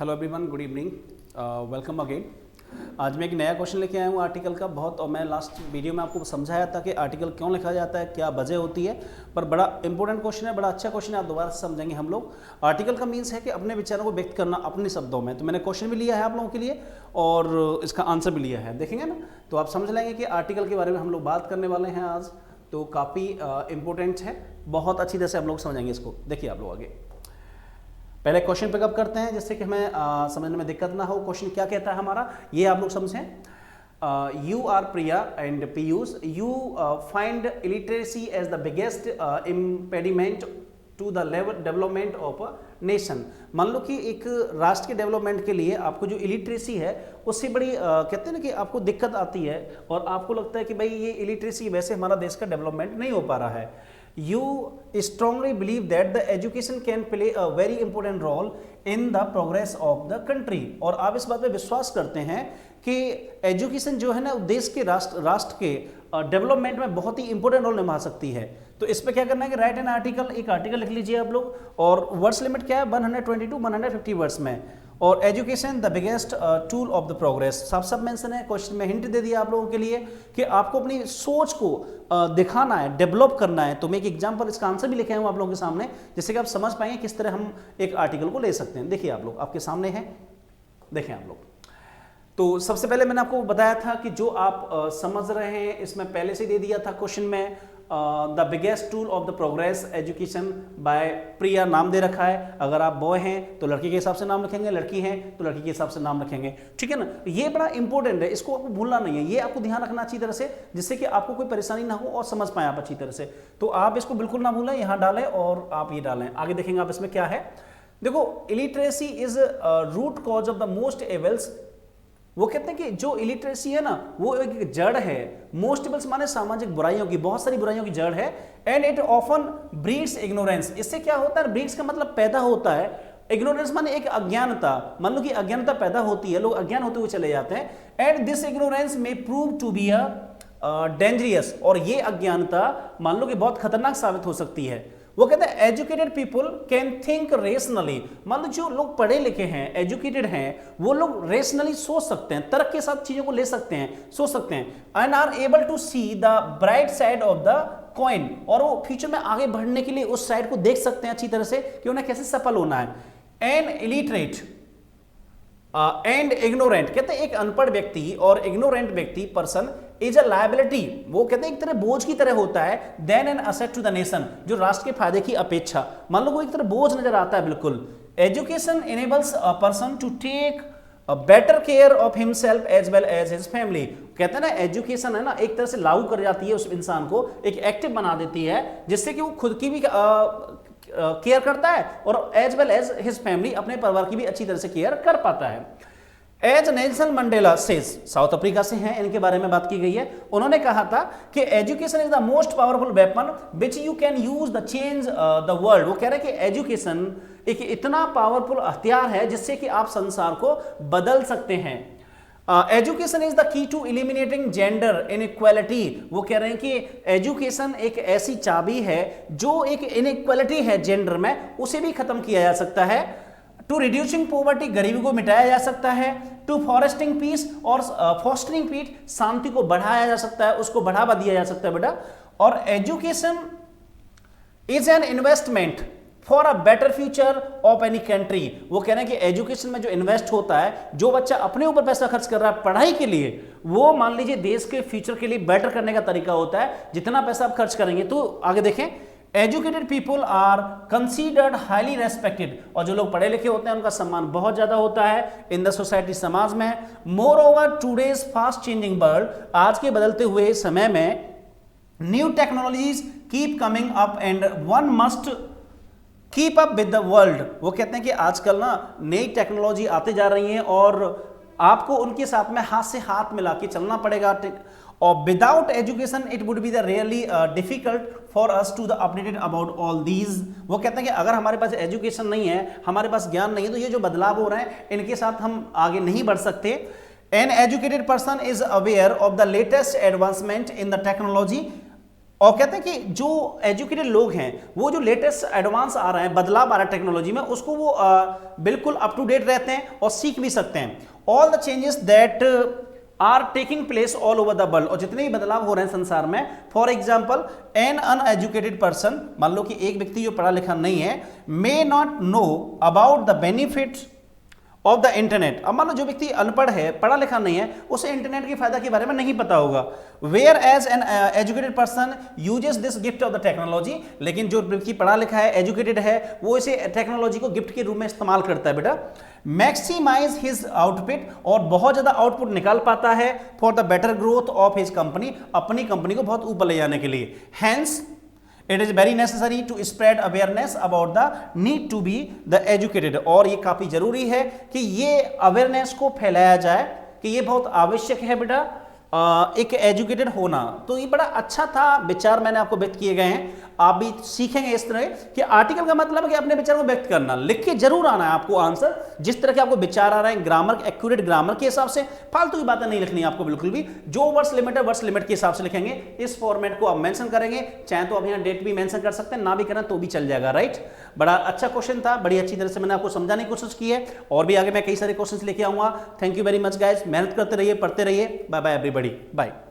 Hello everyone, good evening, welcome again. आज मैं एक नया क्वेश्चन लेके आया हूँ आर्टिकल का बहुत, और मैं लास्ट वीडियो में आपको समझाया था कि आर्टिकल क्यों लिखा जाता है, क्या वजह होती है, पर बड़ा इंपॉर्टेंट क्वेश्चन है, बड़ा अच्छा क्वेश्चन है। आप दोबारा से समझेंगे हम लोग। आर्टिकल का मीन्स है कि अपने विचारों को व्यक्त करना अपने शब्दों में। तो मैंने क्वेश्चन भी लिया है आप लोगों के लिए और इसका आंसर भी लिया है, देखेंगे ना, तो आप समझ लेंगे कि आर्टिकल के बारे में हम लोग बात करने वाले हैं आज। तो काफ़ी इंपॉर्टेंट है, बहुत अच्छी तरह से हम लोग समझेंगे इसको। देखिए आप लोग आगे पहले क्वेश्चन पिकअप करते हैं जिससे कि हमें समझने में दिक्कत ना हो। क्वेश्चन क्या कहता है हमारा, ये आप लोग समझें। You are Priya and Piyush, you find illiteracy as the biggest impediment to the level development of a nation. मान लो कि एक राष्ट्र के डेवलपमेंट के लिए आपको जो इलिटरेसी है उससे बड़ी कहते हैं ना कि आपको दिक्कत आती है और आपको लगता है कि भाई ये इलिटरेसी वैसे हमारा देश का डेवलपमेंट नहीं हो पा रहा है। You strongly believe that the education can play a very important role in the progress of the country। और आप इस बात पे विश्वास करते हैं कि एजुकेशन जो है ना देश के राष्ट्र के डेवलपमेंट में बहुत ही इंपॉर्टेंट रोल निभा सकती है। तो इस पे क्या करना है कि राइट एन आर्टिकल, एक आर्टिकल लिख लीजिए आप लोग, और वर्ड्स लिमिट क्या है 120 to 150 वर्ड्स में। और education the biggest tool of the progress, सब मेंशन है। क्वेश्चन में हिंट दे दिया आप लोगों के लिए कि आपको अपनी सोच को दिखाना है, डेवलप करना है। तो मैं एक एग्जांपल, इसका आंसर भी लिखे हूं आप लोगों के सामने जिससे कि आप समझ पाएंगे किस तरह हम एक आर्टिकल को ले सकते हैं। देखिए आप लोग आपके सामने है, देखें आप लोग। तो सबसे पहले मैंने आपको बताया था कि जो आप समझ रहे हैं इसमें पहले से दे दिया था क्वेश्चन में, the biggest tool of the progress education by Priya नाम दे रखा है। अगर आप बॉय हैं तो लड़के के हिसाब से नाम रखेंगे, लड़की हैं तो लड़की के हिसाब से नाम रखेंगे, ठीक है ना। ये बड़ा इंपॉर्टेंट है, इसको आपको भूलना नहीं है, ये आपको ध्यान रखना अच्छी तरह से जिससे कि आपको कोई परेशानी ना हो और समझ पाए आप अच्छी तरह से। तो आप इसको बिल्कुल ना भूलें, यहाँ डालें और आप ये डालें। आगे देखेंगे आप इसमें क्या है। देखो, illiteracy is root cause of the most evils. वो कहते हैं कि जो इलिटरेसी है ना वो एक जड़ है। मोस्ट एवल्स माने सामाजिक बुराइयों की, बहुत सारी बुराइयों की जड़ है। And it often breeds ignorance. इससे क्या होता है, ब्रीड्स का मतलब पैदा होता है, इग्नोरेंस माने एक अज्ञानता। मान लो कि अज्ञानता पैदा होती है, लोग अज्ञान होते हुए चले जाते हैं। And this ignorance may prove to be a dangerous. और ये अज्ञानता मान लो कि बहुत खतरनाक साबित हो सकती है। वो कहते हैं educated people can think rationally. मान लो जो लोग पढ़े लिखे हैं, एजुकेटेड हैं, वो लोग रेशनली सोच सकते हैं, तर्क के साथ चीजों को ले सकते हैं, सोच सकते हैं। And are able to see the bright side of the coin. और वो फ्यूचर में आगे बढ़ने के लिए उस साइड को देख सकते हैं अच्छी तरह से कि उन्हें कैसे सफल होना है। एंड इलिटरेट एंड इग्नोरेंट, कहते हैं एक अनपढ़ व्यक्ति और इग्नोरेंट व्यक्ति पर्सन इज अ लायबिलिटी। वो कहते हैं एक तरह बोझ की तरह होता है, then an asset to the nation, जो राष्ट्र के फायदे की अपेक्षा। मान लो वो एक तरह बोझ नजर आता है बिल्कुल। Education enables a person to take a better care of himself as well as his family. कहते हैं ना एजुकेशन है ना एक तरह से लागू कर जाती है उस इंसान को, एक एक्टिव बना देती है जिससे कि वो खुद की भी केयर करता है और as well as his family, अपने परिवार की भी अच्छी तरह से केयर कर पाता है। As Nelson Mandela says, South Africa से हैं, इनके बारे में बात की गई है। उन्होंने कहा था कि education is the most powerful weapon which you can use the change the world. वो कह रहे हैं कि एजुकेशन एक इतना पावरफुल हथियार है जिससे कि आप संसार को बदल सकते हैं। Education is the key to eliminating gender inequality. वो कह रहे हैं कि एजुकेशन एक ऐसी चाबी है जो एक इनइक्वालिटी है जेंडर में, उसे भी खत्म किया जा सकता है। टू रिड्यूसिंग पॉवर्टी, गरीबी को मिटाया जा सकता है। टू फॉरेस्टिंग पीस और फॉस्टरिंग पीस, शांति को बढ़ाया जा सकता है, उसको बढ़ावा दिया जा सकता है बेटा। और education is an investment for a better future of any country. वो कह रहे हैं कि एजुकेशन में जो इन्वेस्ट होता है, जो बच्चा अपने ऊपर पैसा खर्च कर रहा है पढ़ाई के लिए, वो मान लीजिए देश के फ्यूचर के लिए बेटर करने का तरीका होता है जितना पैसा आप खर्च करेंगे। तो आगे देखें, educated people are considered highly respected. और जो लोग पढ़े लिखे होते हैं उनका सम्मान बहुत ज्यादा होता है इन द सोसाइटी, समाज में। More over today's fast changing world, आज के बदलते हुए समय में new technologies keep coming up and one must keep up with the world. वो कहते हैं कि आजकल ना नई टेक्नोलॉजी आते जा रही है और आपको उनके साथ में हाथ से हाथ मिला के चलना पड़ेगा। और without education it would be the really difficult for us to the updated about all these. वो कहते हैं कि अगर हमारे पास एजुकेशन नहीं है, हमारे पास ज्ञान नहीं है, तो ये जो बदलाव हो रहे हैं इनके साथ हम आगे नहीं बढ़ सकते। N educated person is aware of the latest advancement in the technology और कहते हैं कि जो एजुकेटेड लोग हैं वो जो लेटेस्ट एडवांस आ रहा है, बदलाव आ रहा है टेक्नोलॉजी में, उसको वो बिल्कुल अप टू डेट रहते हैं और सीख भी सकते हैं। All the changes that are taking place all over the world, और जितने भी बदलाव हो रहे हैं संसार में, for example an uneducated person, मान लो कि एक व्यक्ति जो पढ़ा लिखा नहीं है, may not know about the benefits of the internet. अब मान लो जो व्यक्ति अनपढ़ है, पढ़ा लिखा नहीं है, उसे इंटरनेट के फायदा के बारे में नहीं पता होगा। Whereas an educated person uses this gift of the technology, लेकिन जो व्यक्ति पढ़ा लिखा है, एजुकेटेड है, वो इसे टेक्नोलॉजी को गिफ्ट के रूप में इस्तेमाल करता है बेटा। मैक्सिमाइज हिज आउटपुट, और बहुत ज्यादा आउटपुट निकाल पाता है for the better growth of his company, अपनी कंपनी को बहुत ऊपर ले जाने के लिए। Hence it is very necessary to spread awareness about the need to be the educated, और ये काफी जरूरी है कि ये अवेयरनेस को फैलाया जाए कि ये बहुत आवश्यक है बेटा एक एजुकेटेड होना। तो ये बड़ा अच्छा था विचार मैंने आपको व्यक्त किए गए हैं, आप भी सीखेंगे इस तरह कि आर्टिकल का मतलब है कि अपने विचार को व्यक्त करना, लिख के जरूर आना है आपको आंसर, जिस तरह के आपको विचार आ रहे हैं, ग्रामर, एक्यूरेट ग्रामर के हिसाब से, फालतू की बातें नहीं लिखनी है आपको बिल्कुल भी। जो वर्ड्स लिमिट है वर्ड्स लिमिट के हिसाब से लिखेंगे, इस फॉर्मेट को आप मेंशन करेंगे, चाहे तो आप यहाँ डेट भी मेंशन कर सकते हैं, ना भी करें तो भी चल जाएगा, राइट। बड़ा अच्छा क्वेश्चन था, बड़ी अच्छी तरह से मैंने आपको समझाने की कोशिश की है, और भी आगे मैं कई सारे क्वेश्चन लेके आऊंगा। Thank you very much guys, मेहनत करते रहिए, पढ़ते रहिए। Bye bye everybody, bye.